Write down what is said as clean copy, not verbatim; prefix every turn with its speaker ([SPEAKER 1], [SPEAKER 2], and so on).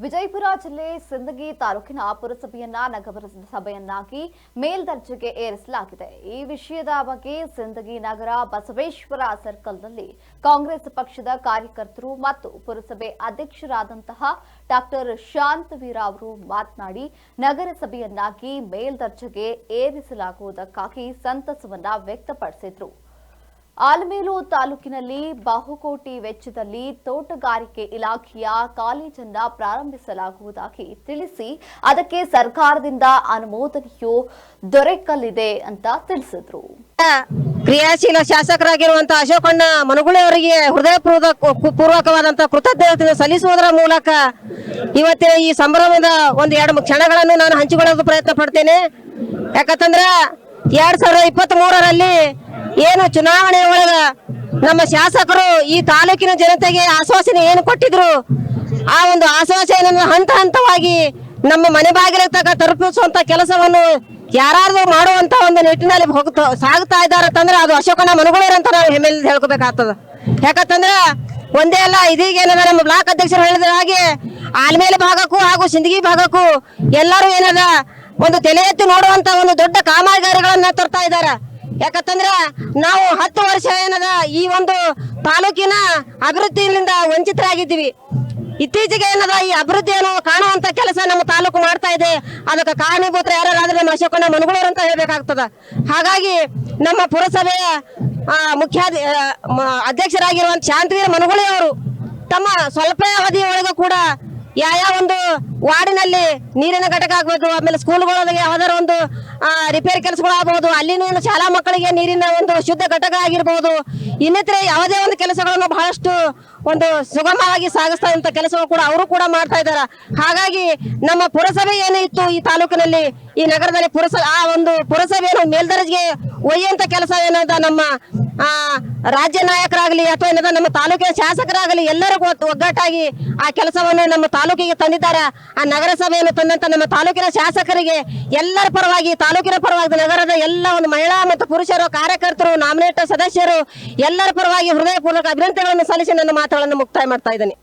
[SPEAKER 1] ವಿಜಯಪುರ ಜಿಲ್ಲೆ ಸಿಂದಗಿ ತಾಲೂಕಿನ ಪುರಸಭೆಯನ್ನ ನಗರಸಭೆಯನ್ನಾಗಿ ಮೇಲ್ದರ್ಜೆಗೆ ಏರಿಸಲಾಗಿದೆ. ಈ ವಿಷಯದ ಬಗ್ಗೆ ಸಿಂದಗಿ ನಗರ ಬಸವೇಶ್ವರ ಸರ್ಕಲ್ನಲ್ಲಿ ಕಾಂಗ್ರೆಸ್ ಪಕ್ಷದ ಕಾರ್ಯಕರ್ತರು ಮತ್ತು ಪುರಸಭೆ ಅಧ್ಯಕ್ಷರಾದಂತಹ ಡಾಕ್ಟರ್ ಶಾಂತವೀರ ಅವರು ಮಾತನಾಡಿ ನಗರಸಭೆಯನ್ನಾಗಿ ಮೇಲ್ದರ್ಜೆಗೆ ಏರಿಸಲಾಗುವುದಕ್ಕಾಗಿ ಸಂತಸವನ್ನ ವ್ಯಕ್ತಪಡಿಸಿದರು. ಆಲಮೇಲು ತಾಲೂಕಿನಲ್ಲಿ ಬಹುಕೋಟಿ ವೆಚ್ಚದಲ್ಲಿ ತೋಟಗಾರಿಕೆ ಇಲಾಖೆಯ ಕಾಲೇಜನ್ನ ಪ್ರಾರಂಭಿಸಲಾಗುವುದಾಗಿ ತಿಳಿಸಿ ಅದಕ್ಕೆ ಸರ್ಕಾರದಿಂದ ಅನುಮೋದನೆಯು ದೊರೆಕಲಿದೆ ಅಂತ ತಿಳಿಸಿದ್ರು.
[SPEAKER 2] ಕ್ರಿಯಾಶೀಲ ಶಾಸಕರಾಗಿರುವಂತಹ ಅಶೋಕಣ್ಣ ಮನಗುಳಿ ಅವರಿಗೆ ಹೃದಯಪೂರ್ವಕವಾದಂತಹ ಕೃತಜ್ಞತೆ ಸಲ್ಲಿಸುವುದರ ಮೂಲಕ ಇವತ್ತಿನ ಈ ಸಂಭ್ರಮದ ಒಂದು 2 ಕ್ಷಣಗಳನ್ನು ನಾನು ಹಂಚಿಕೊಳ್ಳಲು ಪ್ರಯತ್ನ ಪಡ್ತೇನೆ. ಯಾಕಂತಂದ್ರೆ 2023ರಲ್ಲಿ ಏನು ಚುನಾವಣೆ ಒಳಗ ನಮ್ಮ ಶಾಸಕರು ಈ ತಾಲೂಕಿನ ಜನತೆಗೆ ಆಶ್ವಾಸನೆ ಏನು ಕೊಟ್ಟಿದ್ರು, ಆ ಒಂದು ಆಶ್ವಾಸನೆಯನ್ನು ಹಂತ ಹಂತವಾಗಿ ನಮ್ಮ ಮನೆ ಬಾಗಿಲಿಗೆ ತಲುಪಿಸುವಂತ ಕೆಲಸವನ್ನು ಯಾರು ಮಾಡುವಂತ ಒಂದು ನಿಟ್ಟಿನಲ್ಲಿ ಸಾಗುತ್ತಾ ಇದ್ದಾರೆ ಅಂತಂದ್ರೆ ಅದು ಅಶೋಕಣ್ಣ ಮನಗುಳೇರ್ ಅಂತ ನಾವು ಹೆಮ್ಮೆಯಿಂದ ಹೇಳ್ಕೋಬೇಕಾಗ್ತದ. ಯಾಕಂತಂದ್ರೆ ಒಂದೇ ಅಲ್ಲ, ಇದೀಗ ಏನದ ನಮ್ಮ ಬ್ಲಾಕ್ ಅಧ್ಯಕ್ಷರು ಹೇಳಿದ ಹಾಗೆ ಆಲ್ಮೇಲೆ ಭಾಗಕ್ಕೂ ಹಾಗೂ ಸಿಂದಗಿ ಭಾಗಕ್ಕೂ ಎಲ್ಲರೂ ಏನದ ಒಂದು ತಲೆ ಎತ್ತಿ ನೋಡುವಂತ ಒಂದು ದೊಡ್ಡ ಕಾಮಗಾರಿಗಳನ್ನ ತರ್ತಾ ಇದ್ದಾರೆ. ಯಾಕಂತಂದ್ರ ನಾವು 10 ವರ್ಷ ಏನದ ಈ ಒಂದು ತಾಲೂಕಿನ ಅಭಿವೃದ್ಧಿಯಿಂದ ವಂಚಿತರಾಗಿದ್ದೀವಿ. ಇತ್ತೀಚೆಗೆ ಏನದ ಈ ಅಭಿವೃದ್ಧಿಯನ್ನು ಕಾಣುವಂತ ಕೆಲಸ ನಮ್ಮ ತಾಲೂಕು ಮಾಡ್ತಾ ಇದೆ. ಅದಕ್ಕೆ ಕಾರಣೀಭೂತ ಯಾರಾದ್ರೂ ನಮ್ಮ ಅಶೋಕಣ್ಣ ಮನಗುಳೇರ್ ಅಂತ ಹೇಳ್ಬೇಕಾಗ್ತದ. ಹಾಗಾಗಿ ನಮ್ಮ ಪುರಸಭೆಯ ಮುಖ್ಯ ಅಧ್ಯಕ್ಷರಾಗಿರುವಂತ ಶಾಂತವೀರ ಮನಗುಳಿ ಅವರು ತಮ್ಮ ಸ್ವಲ್ಪ ಅವಧಿಯೊಳಗೂ ಕೂಡ ಯಾವ ಒಂದು ವಾರ್ಡಿನಲ್ಲಿ ನೀರಿನ ಘಟಕ ಆಗ್ಬೋದು, ಆಮೇಲೆ ಸ್ಕೂಲ್ಗಳೊಳಗೆ ಯಾವ್ದಾರ ಒಂದು ರಿಪೇರಿ ಕೆಲಸಗಳಾಗಬಹುದು, ಅಲ್ಲಿನೂ ಶಾಲಾ ಮಕ್ಕಳಿಗೆ ನೀರಿನ ಒಂದು ಶುದ್ಧ ಘಟಕ ಆಗಿರ್ಬೋದು, ಇನ್ನಿತರೆ ಯಾವುದೇ ಒಂದು ಕೆಲಸಗಳನ್ನು ಬಹಳಷ್ಟು ಒಂದು ಸುಗಮವಾಗಿ ಸಾಗಿಸ್ತಾ ಇರುವಂತ ಕೆಲಸಗಳು ಕೂಡ ಅವರು ಕೂಡ ಮಾಡ್ತಾ ಇದ್ದಾರೆ. ಹಾಗಾಗಿ ನಮ್ಮ ಪುರಸಭೆ ಏನು ಇತ್ತು ಈ ತಾಲೂಕಿನಲ್ಲಿ, ಈ ನಗರದಲ್ಲಿ ಆ ಒಂದು ಪುರಸಭೆಯನ್ನು ಮೇಲ್ದರ್ಜೆಗೆ ಒಯ್ಯುವಂತ ಕೆಲಸ ಏನದ ನಮ್ಮ ರಾಜ್ಯ ನಾಯಕರಾಗಲಿ ಅಥವಾ ಏನದ ನಮ್ಮ ತಾಲೂಕಿನ ಶಾಸಕರಾಗಲಿ ಎಲ್ಲರಿಗೂ ಒಗ್ಗಟ್ಟಾಗಿ ಆ ಕೆಲಸವನ್ನು ನಮ್ಮ ತಾಲೂಕಿಗೆ ತಂದಿದ್ದಾರೆ. ಆ ನಗರಸಭೆಯನ್ನು ತಂದಂತ ನಮ್ಮ ತಾಲೂಕಿನ ಶಾಸಕರಿಗೆ ಎಲ್ಲರ ಪರವಾಗಿ, ತಾಲೂಕಿನ ಪರವಾಗಿ, ನಗರದ ಎಲ್ಲ ಒಂದು ಮಹಿಳಾ ಮತ್ತು ಪುರುಷರು, ಕಾರ್ಯಕರ್ತರು, ನಾಮಿನೇಟೆಡ್ ಸದಸ್ಯರು ಎಲ್ಲರ ಪರವಾಗಿ ಹೃದಯಪೂರ್ವಕ ಅಭಿನಂದನೆಗಳನ್ನು ಸಲ್ಲಿಸಿ ನನ್ನ ಮಾತುಗಳನ್ನು ಮುಕ್ತಾಯ ಮಾಡ್ತಾ ಇದ್ದೇನೆ.